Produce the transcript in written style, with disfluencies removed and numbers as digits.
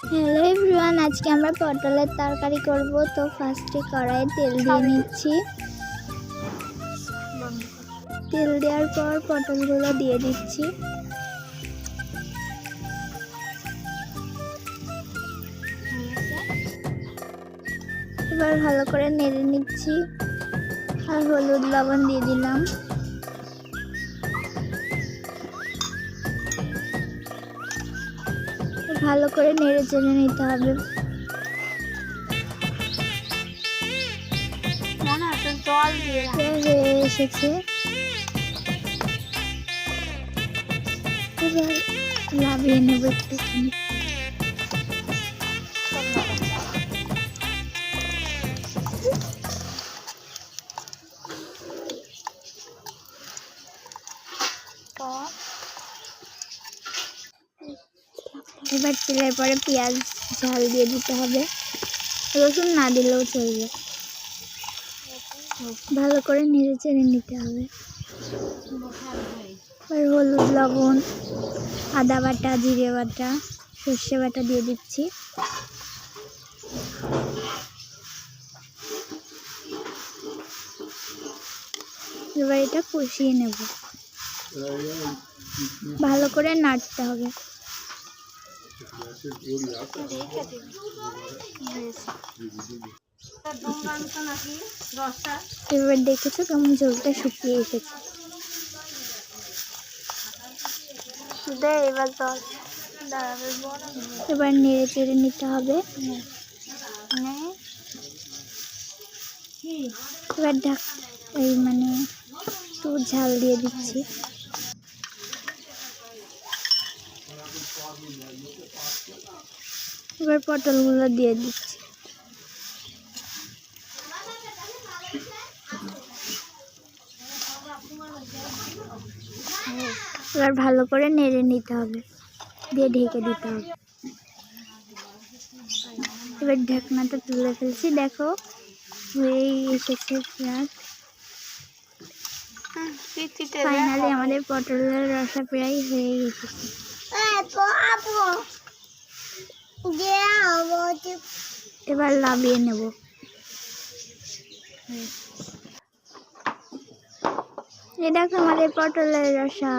Hello everyone, আজকে আমরা পটলের তরকারি করব। তো ফার্স্টে কড়াইয়ে তেল দিয়ে নিচ্ছি। তেল দেওয়ার পর পটলগুলো দিয়ে দিচ্ছি। এবার ভালো করে নেড়ে নিচ্ছি আর হলুদ লবণ দিয়ে দিলাম। ভালো করে নেড়ে চেড়ে নিতে হবে। হয়ে এসেছে, এবার লাভিয়ে নেব একটুখানি। এবার তেলের পরে পেঁয়াজ ঝাল দিয়ে দিতে হবে, রসুন না দিলেও চলবে। ভালো করে নেড়ে চেড়ে নিতে হবে। এবার হলুদ লবণ, আদা বাটা, জিরে বাটা, সর্ষে বাটা দিয়ে দিচ্ছি। এবার এটা কষিয়ে নেব, ভালো করে নাড়তে হবে। এবার দেখেছো কেমন ঝোলটা শুকিয়ে এসেছে। এবার নেড়ে চেড়ে নিতে হবে। এবার একটু ঝাল দিয়ে দিচ্ছি। এবার পটলগুলো দিয়ে দিচ্ছি। এবার ভালো করে নেড়ে নিতে হবে, দিয়ে ঢেকে দিতে হবে। এবার ঢাকনাটা তুলে ফেলছি, দেখো হয়েই এসেছে প্রায়। ফাইনালি আমাদের পটলের রসা প্রায় হয়ে এসেছে। এবার নামিয়ে নেব। এই দেখো আমাদের পটলের রসা।